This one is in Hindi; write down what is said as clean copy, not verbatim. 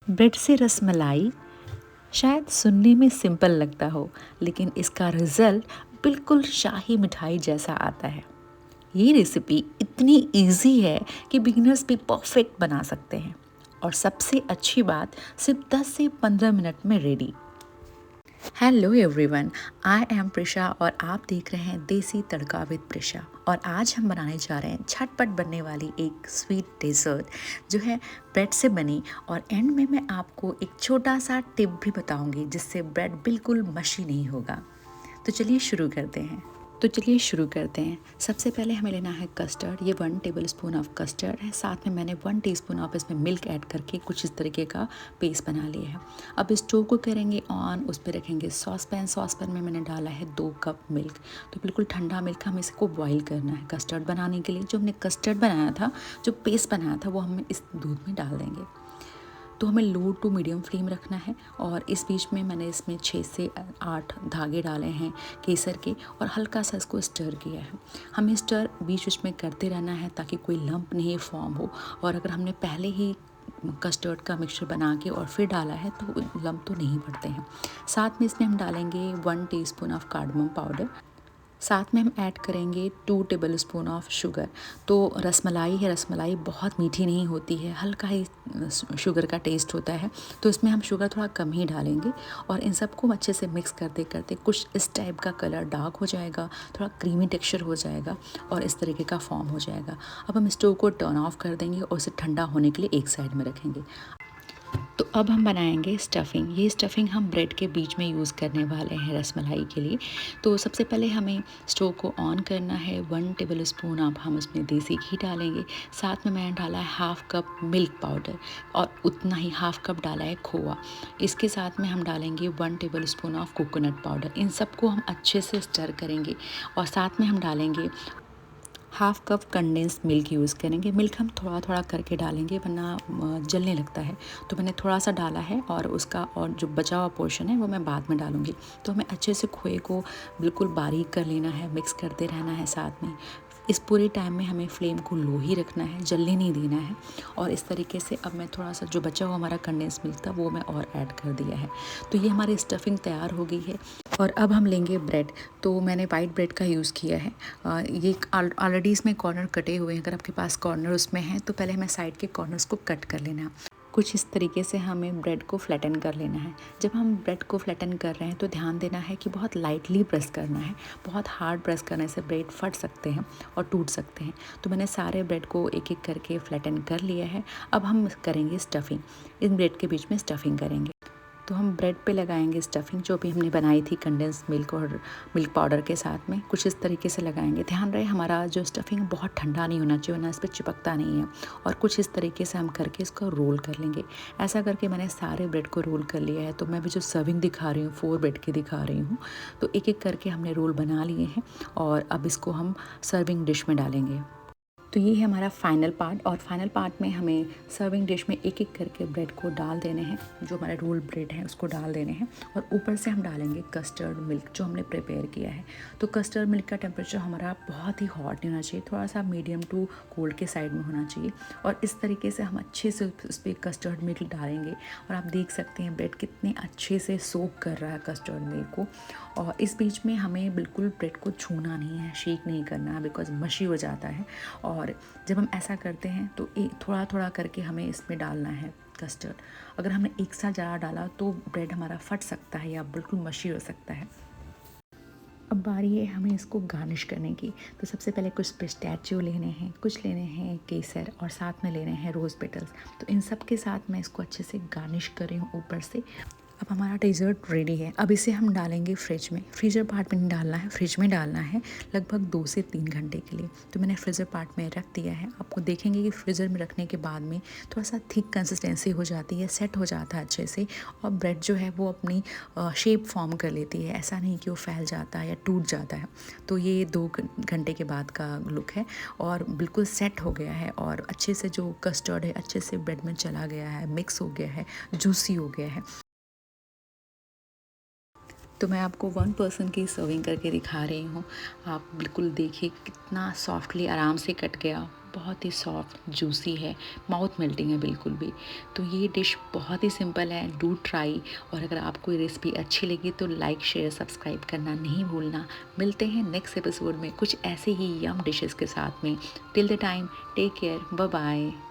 ब्रेड से रसमलाई शायद सुनने में सिंपल लगता हो, लेकिन इसका रिज़ल्ट बिल्कुल शाही मिठाई जैसा आता है। ये रेसिपी इतनी इजी है कि बिगिनर्स भी परफेक्ट बना सकते हैं, और सबसे अच्छी बात, सिर्फ 10 से 15 मिनट में ready. Hello everyone, I am Prisha और आप देख रहे हैं देसी तड़का विद प्रिशा। और आज हम बनाने जा रहे हैं झटपट बनने वाली एक स्वीट डेजर्ट जो है ब्रेड से बनी। और एंड में मैं आपको एक छोटा सा टिप भी बताऊंगी जिससे ब्रेड बिल्कुल मशी नहीं होगा। तो चलिए शुरू करते हैं। सबसे पहले हमें लेना है कस्टर्ड। ये 1 टेबलस्पून ऑफ कस्टर्ड है। साथ में मैंने 1 टीस्पून ऑफ इसमें मिल्क ऐड करके कुछ इस तरीके का पेस्ट बना लिया है। अब स्टोव को करेंगे ऑन, उस पर रखेंगे सॉसपैन में मैंने डाला है 2 कप मिल्क। तो बिल्कुल ठंडा मिल्क हमें इसको बॉईल करना है कस्टर्ड बनाने के लिए। जो हमने कस्टर्ड बनाया था, जो पेस्ट बनाया था, वो हम इस दूध में डाल देंगे। तो हमें लो टू मीडियम फ्लेम रखना है। और इस बीच में मैंने इसमें 6 से 8 धागे डाले हैं केसर के, और हल्का सा इसको स्टर किया है। हमें स्टर बीच बीच में करते रहना है ताकि कोई लंप नहीं फॉर्म हो। और अगर हमने पहले ही कस्टर्ड का मिक्सचर बना के और फिर डाला है तो लंप तो नहीं पड़ते हैं। साथ में इसमें हम डालेंगे 1 टीस्पून ऑफ कार्डमम पाउडर। साथ में हम ऐड करेंगे 2 टेबलस्पून ऑफ शुगर। तो रसमलाई है, रसमलाई बहुत मीठी नहीं होती है, हल्का ही शुगर का टेस्ट होता है, तो इसमें हम शुगर थोड़ा कम ही डालेंगे। और इन सबको अच्छे से मिक्स करते करते कुछ इस टाइप का कलर डार्क हो जाएगा, थोड़ा क्रीमी टेक्सचर हो जाएगा और इस तरीके का फॉर्म हो जाएगा। अब हम स्टोव को टर्न ऑफ कर देंगे और इसे ठंडा होने के लिए एक साइड में रखेंगे। तो अब हम बनाएंगे स्टफ़िंग। ये स्टफ़िंग हम ब्रेड के बीच में यूज़ करने वाले हैं रसमलाई के लिए। तो सबसे पहले हमें स्टोव को ऑन करना है। 1 टेबलस्पून अब हम उसमें देसी घी डालेंगे। साथ में मैंने डाला है हाफ़ कप मिल्क पाउडर, और उतना ही हाफ़ कप डाला है खोआ। इसके साथ में हम डालेंगे 1 टेबलस्पून ऑफ कोकोनट पाउडर। इन सबको हम अच्छे से स्टर करेंगे। और साथ में हम डालेंगे half cup condense milk use करेंगे। मिल्क हम थोड़ा थोड़ा करके डालेंगे वरना जलने लगता है। तो मैंने थोड़ा सा डाला है, और उसका और जो बचा हुआ पोर्शन है वो मैं बाद में डालूँगी। तो हमें अच्छे से खोए को बिल्कुल बारीक कर लेना है, मिक्स करते रहना है साथ में। इस पूरे टाइम में हमें फ्लेम को लो ही रखना है, जलने नहीं देना है। और इस तरीके से अब मैं थोड़ा सा जो बचा हुआ हमारा कंडेंस मिल्क था वो मैं और ऐड कर दिया है। तो ये हमारी स्टफ़िंग तैयार हो गई है। और अब हम लेंगे ब्रेड। तो मैंने वाइट ब्रेड का यूज़ किया है। ये ऑलरेडी इसमें कॉर्नर कटे हुए हैं। अगर आपके पास कॉर्नर उसमें है तो पहले हमें साइड के कॉर्नर्स को कट कर लेना है। कुछ इस तरीके से हमें ब्रेड को फ्लैटन कर लेना है। जब हम ब्रेड को फ्लैटन कर रहे हैं तो ध्यान देना है कि बहुत लाइटली प्रेस करना है। बहुत हार्ड प्रेस करने से ब्रेड फट सकते हैं और टूट सकते हैं। तो मैंने सारे ब्रेड को एक एक करके फ्लैटन कर लिया है। अब हम करेंगे स्टफ़िंग। इन ब्रेड के बीच में स्टफ़िंग करेंगे। तो हम ब्रेड पे लगाएंगे स्टफ़िंग जो भी हमने बनाई थी कंडेंस मिल्क और मिल्क पाउडर के साथ में, कुछ इस तरीके से लगाएंगे। ध्यान रहे हमारा जो स्टफ़िंग बहुत ठंडा नहीं होना चाहिए, वरना इस पर चिपकता नहीं है। और कुछ इस तरीके से हम करके इसको रोल कर लेंगे। ऐसा करके मैंने सारे ब्रेड को रोल कर लिया है। तो मैं भी जो सर्विंग दिखा रही हूँ 4 ब्रेड की दिखा रही हूँ। तो एक एक करके हमने रोल बना लिए हैं, और अब इसको हम सर्विंग डिश में डालेंगे। तो ये है हमारा फाइनल पार्ट। और फाइनल पार्ट में हमें सर्विंग डिश में एक एक करके ब्रेड को डाल देने हैं। जो हमारा रोल ब्रेड है उसको डाल देने हैं, और ऊपर से हम डालेंगे कस्टर्ड मिल्क जो हमने प्रिपेयर किया है। तो कस्टर्ड मिल्क का टेम्परेचर हमारा बहुत ही हॉट नहीं होना चाहिए, थोड़ा सा मीडियम टू कोल्ड के साइड में होना चाहिए। और इस तरीके से हम अच्छे से उस पर कस्टर्ड मिल्क डालेंगे। और आप देख सकते हैं ब्रेड कितने अच्छे से सोक कर रहा है कस्टर्ड मिल्क को। और इस बीच में हमें बिल्कुल ब्रेड को छूना नहीं है, शेक नहीं करना है, बिकॉज मशी हो जाता है। और जब हम ऐसा करते हैं तो थोड़ा थोड़ा करके हमें इसमें डालना है कस्टर्ड। अगर हमने एक साथ ज़्यादा डाला तो ब्रेड हमारा फट सकता है या बिल्कुल मशी हो सकता है। अब बारी है हमें इसको गार्निश करने की। तो सबसे पहले कुछ पिस्ताचियो लेने हैं, कुछ लेने हैं केसर, और साथ में लेने हैं रोज़ पेटल्स। तो इन सब के साथ मैं इसको अच्छे से गार्निश कर रही हूँ ऊपर से। अब हमारा डेज़र्ट रेडी है। अब इसे हम डालेंगे फ्रिज में। फ्रीज़र पार्ट में नहीं डालना है, फ्रिज में डालना है लगभग 2 से 3 घंटे के लिए। तो मैंने फ्रीज़र पार्ट में रख दिया है। आपको देखेंगे कि फ्रीज़र में रखने के बाद में थोड़ा सा थिक कंसिस्टेंसी हो जाती है, सेट हो जाता है अच्छे से। और ब्रेड जो है वो अपनी शेप फॉर्म कर लेती है। ऐसा नहीं कि वो फैल जाता है या टूट जाता है। तो ये 2 घंटे के बाद का लुक है, और बिल्कुल सेट हो गया है। और अच्छे से जो कस्टर्ड है अच्छे से ब्रेड में चला गया है, मिक्स हो गया है, जूसी हो गया है। तो मैं आपको 1 पर्सन की सर्विंग करके दिखा रही हूँ। आप बिल्कुल देखिए कितना सॉफ्टली आराम से कट गया, बहुत ही सॉफ्ट जूसी है, माउथ मेल्टिंग है बिल्कुल भी। तो ये डिश बहुत ही सिंपल है, डू ट्राई। और अगर आपको ये रेसिपी अच्छी लगी तो लाइक शेयर सब्सक्राइब करना नहीं भूलना। मिलते हैं नेक्स्ट एपिसोड में कुछ ऐसे ही यम डिशेस के साथ में। Till the time take care, bye bye.